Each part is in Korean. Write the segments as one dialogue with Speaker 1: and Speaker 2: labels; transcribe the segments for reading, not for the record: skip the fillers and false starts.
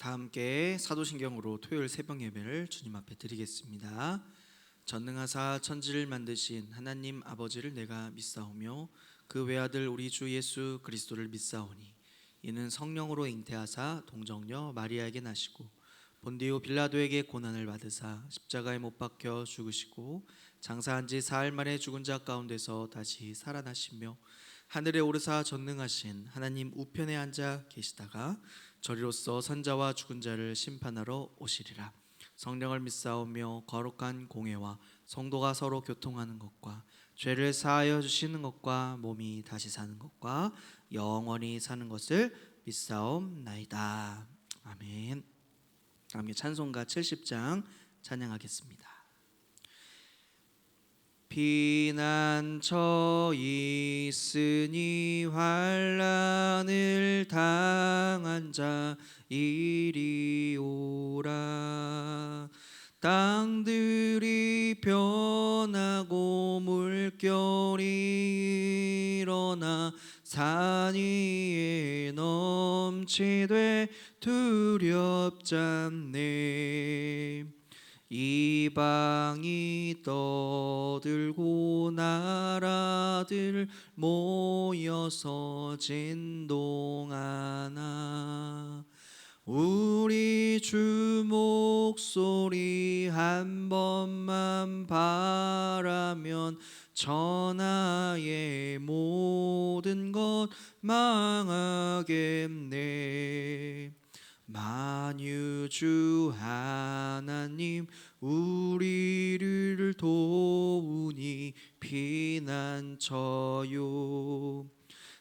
Speaker 1: 다 함께 사도신경으로 토요일 새벽 예배를 주님 앞에 드리겠습니다. 전능하사 천지를 만드신 하나님 아버지를 내가 믿사오며 그 외아들 우리 주 예수 그리스도를 믿사오니 이는 성령으로 잉태하사 동정녀 마리아에게 나시고 본디오 빌라도에게 고난을 받으사 십자가에 못 박혀 죽으시고 장사한 지 사흘 만에 죽은 자 가운데서 다시 살아나시며 하늘에 오르사 전능하신 하나님 우편에 앉아 계시다가 저리로서 선자와 죽은 자를 심판하러 오시리라. 성령을 믿사오며 거룩한 공회와 성도가 서로 교통하는 것과 죄를 사하여 주시는 것과 몸이 다시 사는 것과 영원히 사는 것을 믿사옵나이다. 아멘. 함께 찬송가 70장 찬양하겠습니다. 피난처 있으니 환난을 당한 자 이리 오라. 땅들이 변하고 물결이 일어나 산 위에 넘치되 두렵잖네. 이방이 떠들고 나라들 모여서 진동하나 우리 주 목소리 한 번만 바라면 천하의 모든 것 망하겠네. 만유주 하나님 우리를 도우니 피난처요.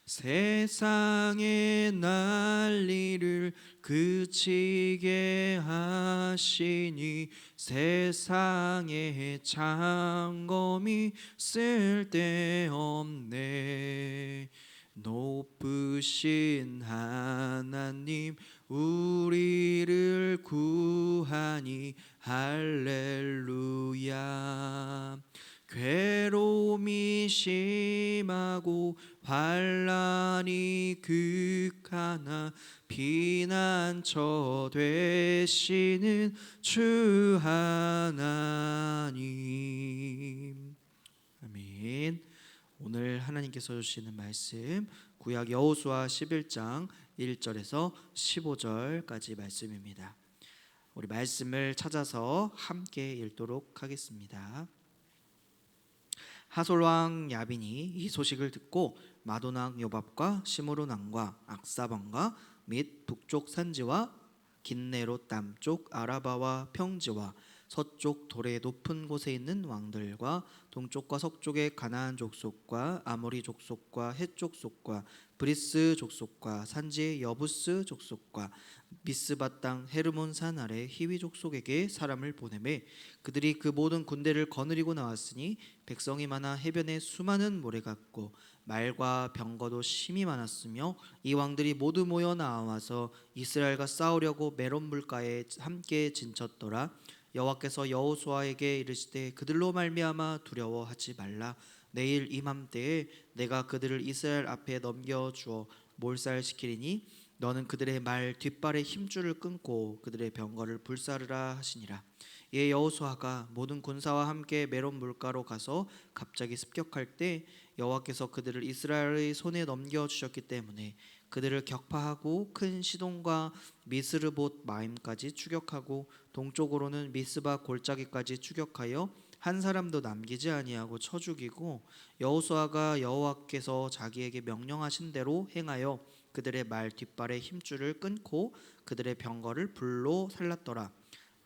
Speaker 1: 세상의 난리를 그치게 하시니 세상의 창검이 쓸데없네. 높으신 하나님 우리를 구하니 할렐루야. 괴로움이 심하고 환난이 극하나 피난처 되시는 주 하나님. 아멘. 오늘 하나님께서 주시는 말씀 구약 여호수아 11장 1절에서 15절까지 말씀입니다. 우리 말씀을 찾아서 함께 읽도록 하겠습니다. 하솔 왕 야빈이 이 소식을 듣고 마돈 왕 요밥과 시므론 왕과 악사방과 및 북쪽 산지와 긴네롯 남쪽 아라바와 평지와 서쪽 돌의 높은 곳에 있는 왕들과 동쪽과 서쪽의 가나안 족속과 아모리 족속과 헷 족속과 브리스 족속과 산지의 여부스 족속과 미스바 땅 헤르몬 산 아래 히위 족속에게 사람을 보내매 그들이 그 모든 군대를 거느리고 나왔으니 백성이 많아 해변에 수많은 모래 같고 말과 병거도 심히 많았으며 이 왕들이 모두 모여 나와서 이스라엘과 싸우려고 메론 물가에 함께 진쳤더라. 여호와께서 여호수아에게 이르시되 그들로 말미암아 두려워하지 말라. 내일 이맘때에 내가 그들을 이스라엘 앞에 넘겨주어 몰살시키리니 너는 그들의 말 뒷발의 힘줄을 끊고 그들의 병거를 불사르라 하시니라. 이에 여호수아가 모든 군사와 함께 메론 물가로 가서 갑자기 습격할 때 여호와께서 그들을 이스라엘의 손에 넘겨주셨기 때문에 그들을 격파하고 큰 시돈과 미스르봇 마임까지 추격하고 동쪽으로는 미스바 골짜기까지 추격하여 한 사람도 남기지 아니하고 쳐 죽이고 여호수아가 여호와께서 자기에게 명령하신 대로 행하여 그들의 말 뒷발의 힘줄을 끊고 그들의 병거를 불로 살랐더라.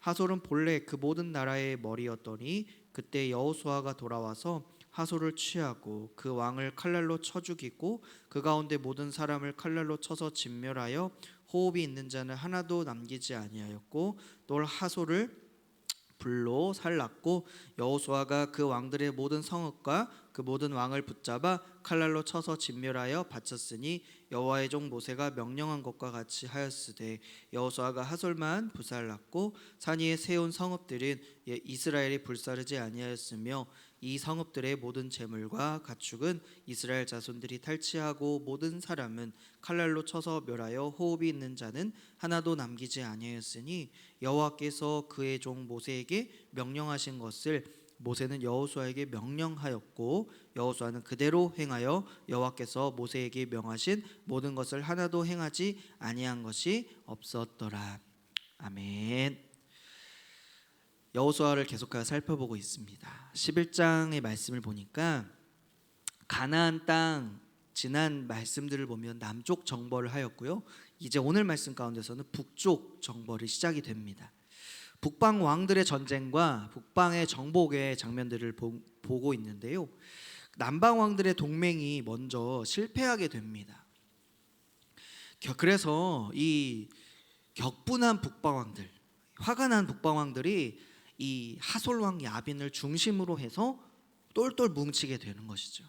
Speaker 1: 하솔은 본래 그 모든 나라의 머리였더니 그때 여호수아가 돌아와서 하솔을 취하고 그 왕을 칼날로 쳐 죽이고 그 가운데 모든 사람을 칼날로 쳐서 진멸하여 호흡이 있는 자는 하나도 남기지 아니하였고 또 하솔을 불로 살랐고 여호수아가 그 왕들의 모든 성읍과 그 모든 왕을 붙잡아 칼날로 쳐서 진멸하여 바쳤으니 여호와의 종 모세가 명령한 것과 같이 하였으되 여호수아가 하솔만 부살랐고 산 위에 세운 성읍들은 이스라엘이 불사르지 아니하였으며 이 성읍들의 모든 재물과 가축은 이스라엘 자손들이 탈취하고 모든 사람은 칼날로 쳐서 멸하여 호흡이 있는 자는 하나도 남기지 아니하였으니 여호와께서 그의 종 모세에게 명령하신 것을 모세는 여호수아에게 명령하였고 여호수아는 그대로 행하여 여호와께서 모세에게 명하신 모든 것을 하나도 행하지 아니한 것이 없었더라. 아멘. 여호수아를 계속하여 살펴보고 있습니다. 11장의 말씀을 보니까 가나안 땅 지난 말씀들을 보면 남쪽 정벌을 하였고요. 이제 오늘 말씀 가운데서는 북쪽 정벌이 시작이 됩니다. 북방 왕들의 전쟁과 북방의 정복의 장면들을 보고 있는데요. 남방 왕들의 동맹이 먼저 실패하게 됩니다. 그래서 이 격분한 북방 왕들, 화가 난 북방 왕들이 이 하솔 왕 야빈을 중심으로 해서 똘똘 뭉치게 되는 것이죠.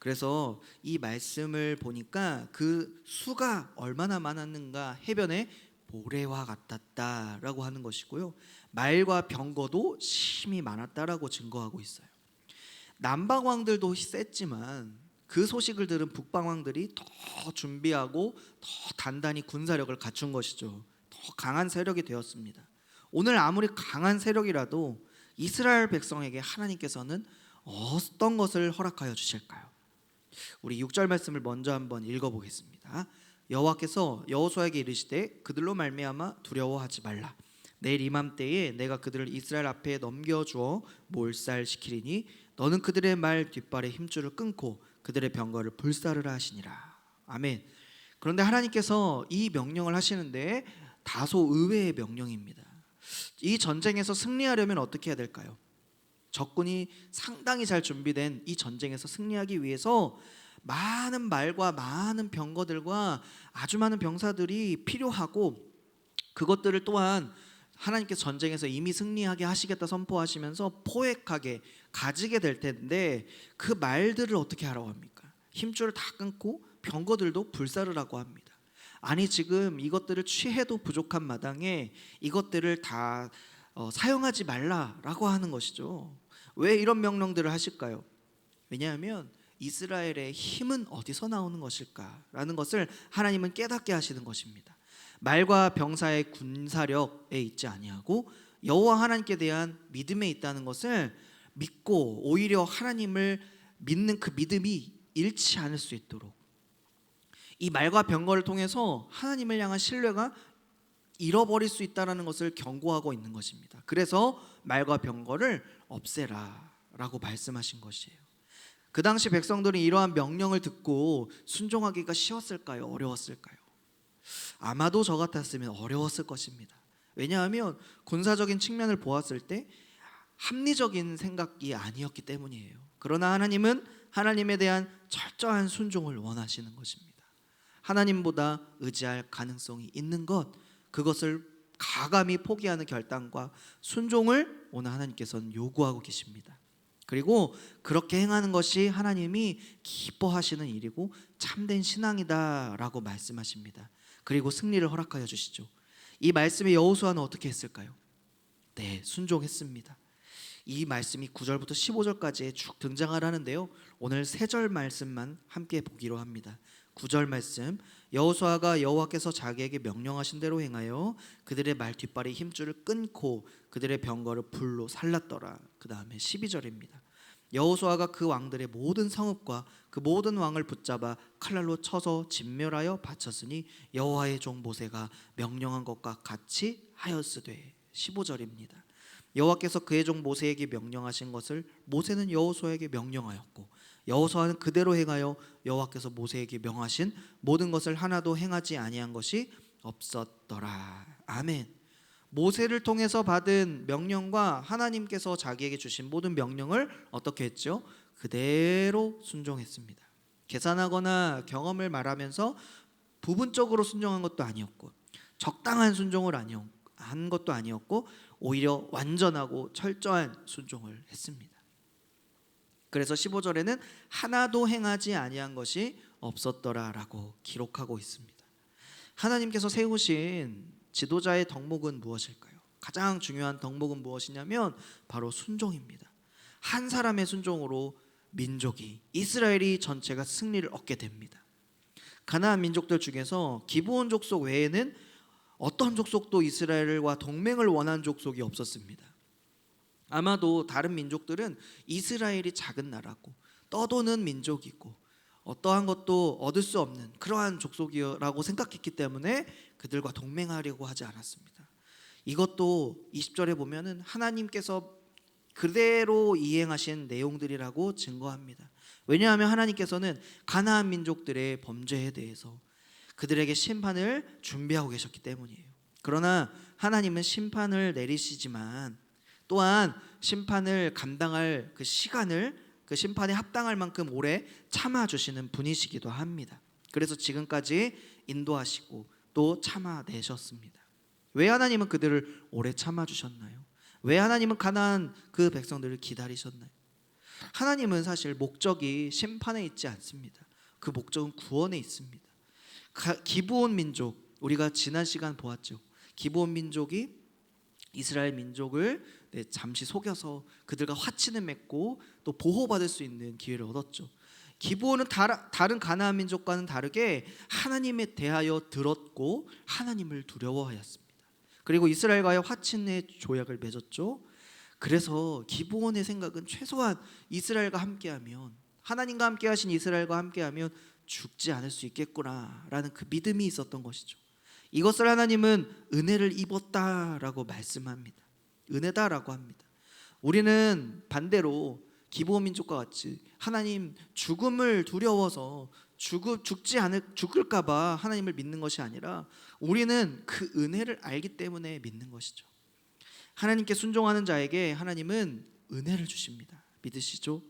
Speaker 1: 그래서 이 말씀을 보니까 그 수가 얼마나 많았는가 해변에 모래와 같았다라고 하는 것이고요. 말과 병거도 심히 많았다라고 증거하고 있어요. 남방 왕들도 셌지만 그 소식을 들은 북방 왕들이 더 준비하고 더 단단히 군사력을 갖춘 것이죠. 더 강한 세력이 되었습니다. 오늘 아무리 강한 세력이라도 이스라엘 백성에게 하나님께서는 어떤 것을 허락하여 주실까요? 우리 6절 말씀을 먼저 한번 읽어보겠습니다. 여호와께서 여호수아에게 이르시되 그들로 말미암아 두려워하지 말라. 내일 이맘때에 내가 그들을 이스라엘 앞에 넘겨주어 몰살시키리니 너는 그들의 말 뒷발에 힘줄을 끊고 그들의 병거를 불사르라 하시니라. 아멘. 그런데 하나님께서 이 명령을 하시는데 다소 의외의 명령입니다. 이 전쟁에서 승리하려면 어떻게 해야 될까요? 적군이 상당히 잘 준비된 이 전쟁에서 승리하기 위해서 많은 말과 많은 병거들과 아주 많은 병사들이 필요하고 그것들을 또한 하나님께서 전쟁에서 이미 승리하게 하시겠다 선포하시면서 포획하게 가지게 될 텐데 그 말들을 어떻게 하라고 합니까? 힘줄을 다 끊고 병거들도 불사르라고 합니다. 아니 지금 이것들을 취해도 부족한 마당에 이것들을 다 사용하지 말라라고 하는 것이죠. 왜 이런 명령들을 하실까요? 왜냐하면 이스라엘의 힘은 어디서 나오는 것일까라는 것을 하나님은 깨닫게 하시는 것입니다. 말과 병사의 군사력에 있지 아니하고 여호와 하나님께 대한 믿음에 있다는 것을 믿고 오히려 하나님을 믿는 그 믿음이 잃지 않을 수 있도록 이 말과 병거를 통해서 하나님을 향한 신뢰가 잃어버릴 수 있다는 것을 경고하고 있는 것입니다. 그래서 말과 병거를 없애라라고 말씀하신 것이에요. 그 당시 백성들이 이러한 명령을 듣고 순종하기가 쉬웠을까요? 어려웠을까요? 아마도 저 같았으면 어려웠을 것입니다. 왜냐하면 군사적인 측면을 보았을 때 합리적인 생각이 아니었기 때문이에요. 그러나 하나님은 하나님에 대한 철저한 순종을 원하시는 것입니다. 하나님보다 의지할 가능성이 있는 것, 그것을 가감히 포기하는 결단과 순종을 오늘 하나님께서는 요구하고 계십니다. 그리고 그렇게 행하는 것이 하나님이 기뻐하시는 일이고 참된 신앙이다라고 말씀하십니다. 그리고 승리를 허락하여 주시죠. 이 말씀에 여호수아는 어떻게 했을까요? 네, 순종했습니다. 이 말씀이 9절부터 15절까지 쭉 등장을 하는데요. 오늘 3절 말씀만 함께 보기로 합니다. 9절 말씀, 여호수아가 여호와께서 자기에게 명령하신 대로 행하여 그들의 말 뒷발의 힘줄을 끊고 그들의 병거를 불로 살랐더라. 그 다음에 12절입니다. 여호수아가 그 왕들의 모든 성읍과 그 모든 왕을 붙잡아 칼날로 쳐서 진멸하여 바쳤으니 여호와의 종 모세가 명령한 것과 같이 하였으되. 15절입니다. 여호와께서 그의 종 모세에게 명령하신 것을 모세는 여호수아에게 명령하였고 여호수아는 그대로 행하여 여호와께서 모세에게 명하신 모든 것을 하나도 행하지 아니한 것이 없었더라. 아멘. 모세를 통해서 받은 명령과 하나님께서 자기에게 주신 모든 명령을 어떻게 했죠? 그대로 순종했습니다. 계산하거나 경험을 말하면서 부분적으로 순종한 것도 아니었고 적당한 순종을 한 것도 아니었고 오히려 완전하고 철저한 순종을 했습니다. 그래서 15절에는 하나도 행하지 아니한 것이 없었더라라고 기록하고 있습니다. 하나님께서 세우신 지도자의 덕목은 무엇일까요? 가장 중요한 덕목은 무엇이냐면 바로 순종입니다. 한 사람의 순종으로 민족이, 이스라엘이 전체가 승리를 얻게 됩니다. 가나안 민족들 중에서 기브온 족속 외에는 어떤 족속도 이스라엘과 동맹을 원한 족속이 없었습니다. 아마도 다른 민족들은 이스라엘이 작은 나라고 떠도는 민족이고 어떠한 것도 얻을 수 없는 그러한 족속이라고 생각했기 때문에 그들과 동맹하려고 하지 않았습니다. 이것도 20절에 보면은 하나님께서 그대로 이행하신 내용들이라고 증거합니다. 왜냐하면 하나님께서는 가나안 민족들의 범죄에 대해서 그들에게 심판을 준비하고 계셨기 때문이에요. 그러나 하나님은 심판을 내리시지만 또한 심판을 감당할 그 시간을 그 심판에 합당할 만큼 오래 참아주시는 분이시기도 합니다. 그래서 지금까지 인도하시고 또 참아내셨습니다. 왜 하나님은 그들을 오래 참아주셨나요? 왜 하나님은 가나안 그 백성들을 기다리셨나요? 하나님은 사실 목적이 심판에 있지 않습니다. 그 목적은 구원에 있습니다. 기브온 민족, 우리가 지난 시간 보았죠. 기브온 민족이 이스라엘 민족을 잠시 속여서 그들과 화친을 맺고 또 보호받을 수 있는 기회를 얻었죠. 기브온은 다른 가나안 민족과는 다르게 하나님에 대하여 들었고 하나님을 두려워하였습니다. 그리고 이스라엘과의 화친의 조약을 맺었죠. 그래서 기브온의 생각은 최소한 이스라엘과 함께하면, 하나님과 함께하신 이스라엘과 함께하면 죽지 않을 수 있겠구나라는 그 믿음이 있었던 것이죠. 이것을 하나님은 은혜를 입었다라고 말씀합니다. 은혜다라고 합니다. 우리는 반대로 기브온 민족과 같이 하나님 죽음을 두려워서 죽을까 봐 하나님을 믿는 것이 아니라 우리는 그 은혜를 알기 때문에 믿는 것이죠. 하나님께 순종하는 자에게 하나님은 은혜를 주십니다. 믿으시죠?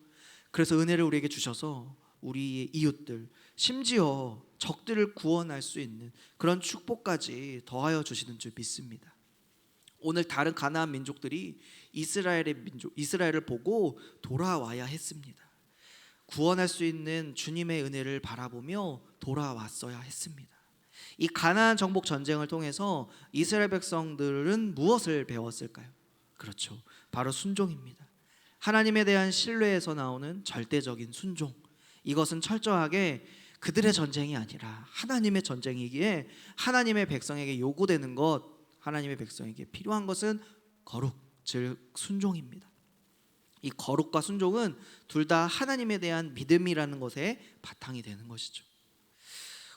Speaker 1: 그래서 은혜를 우리에게 주셔서 우리의 이웃들, 심지어 적들을 구원할 수 있는 그런 축복까지 더하여 주시는 줄 믿습니다. 오늘 다른 가나안 민족들이 이스라엘을 보고 돌아와야 했습니다. 구원할 수 있는 주님의 은혜를 바라보며 돌아왔어야 했습니다. 이 가나안 정복 전쟁을 통해서 이스라엘 백성들은 무엇을 배웠을까요? 그렇죠. 바로 순종입니다. 하나님에 대한 신뢰에서 나오는 절대적인 순종. 이것은 철저하게 그들의 전쟁이 아니라 하나님의 전쟁이기에 하나님의 백성에게 요구되는 것, 하나님의 백성에게 필요한 것은 거룩, 즉 순종입니다. 이 거룩과 순종은 둘 다 하나님에 대한 믿음이라는 것에 바탕이 되는 것이죠.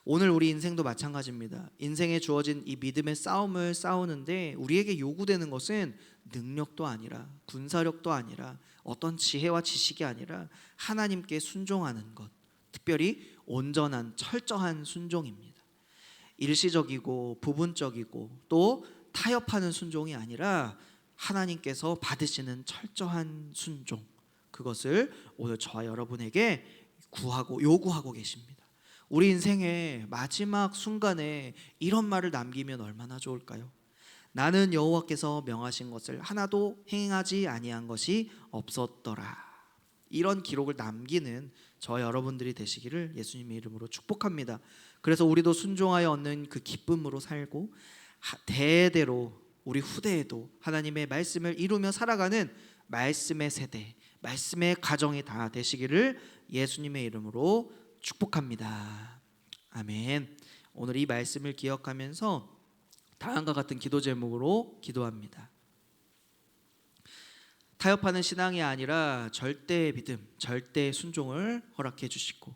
Speaker 1: 오늘 우리 인생도 마찬가지입니다. 인생에 주어진 이 믿음의 싸움을 싸우는데 우리에게 요구되는 것은 능력도 아니라 군사력도 아니라 어떤 지혜와 지식이 아니라 하나님께 순종하는 것, 특별히 온전한 철저한 순종입니다. 일시적이고 부분적이고 또 타협하는 순종이 아니라 하나님께서 받으시는 철저한 순종, 그것을 오늘 저와 여러분에게 요구하고 계십니다. 우리 인생의 마지막 순간에 이런 말을 남기면 얼마나 좋을까요? 나는 여호와께서 명하신 것을 하나도 행하지 아니한 것이 없었더라. 이런 기록을 남기는 저 여러분들이 되시기를 예수님의 이름으로 축복합니다. 그래서 우리도 순종하여 얻는 그 기쁨으로 살고 대대로 우리 후대에도 하나님의 말씀을 이루며 살아가는 말씀의 세대, 말씀의 가정이 다 되시기를 예수님의 이름으로 축복합니다. 아멘. 오늘 이 말씀을 기억하면서 다음과 같은 기도 제목으로 기도합니다. 타협하는 신앙이 아니라 절대 믿음, 절대 순종을 허락해 주시고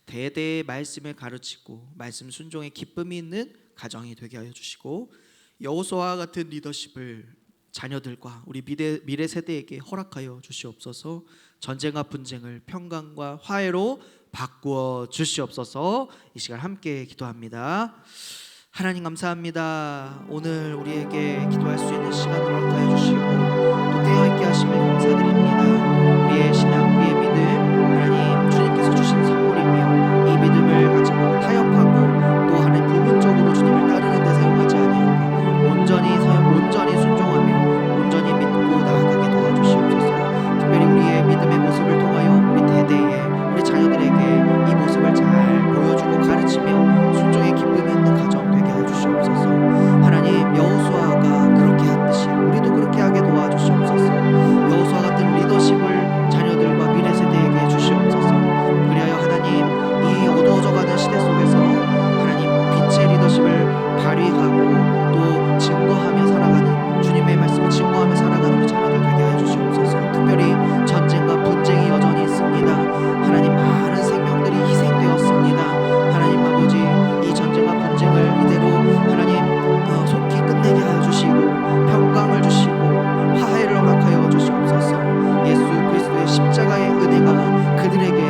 Speaker 1: 대대의 말씀을 가르치고 말씀 순종의 기쁨이 있는 가정이 되게 하여 주시고 여호수아와 같은 리더십을 자녀들과 우리 미래 세대에게 허락하여 주시옵소서. 전쟁과 분쟁을 평강과 화해로 바꾸어 주시옵소서. 이 시간 함께 기도합니다. 하나님 감사합니다. 오늘 우리에게 기도할 수 있는 시간을 허락하여 주시고 또 깨어있게 하심을 감사드립니다. 우리의 신앙, 우리의 믿음, 하나님 주님께서 주신 선물이며 이 믿음을 가지고 타협하고 또 하나님 부분적으로 주님을 따르는 데 사용하지 아니하고 온전히 순종하며 온전히 믿고 나아가게 도와주시옵소서. 특별히 우리의 믿음의 모습을 통하여 우리 내가 그들에게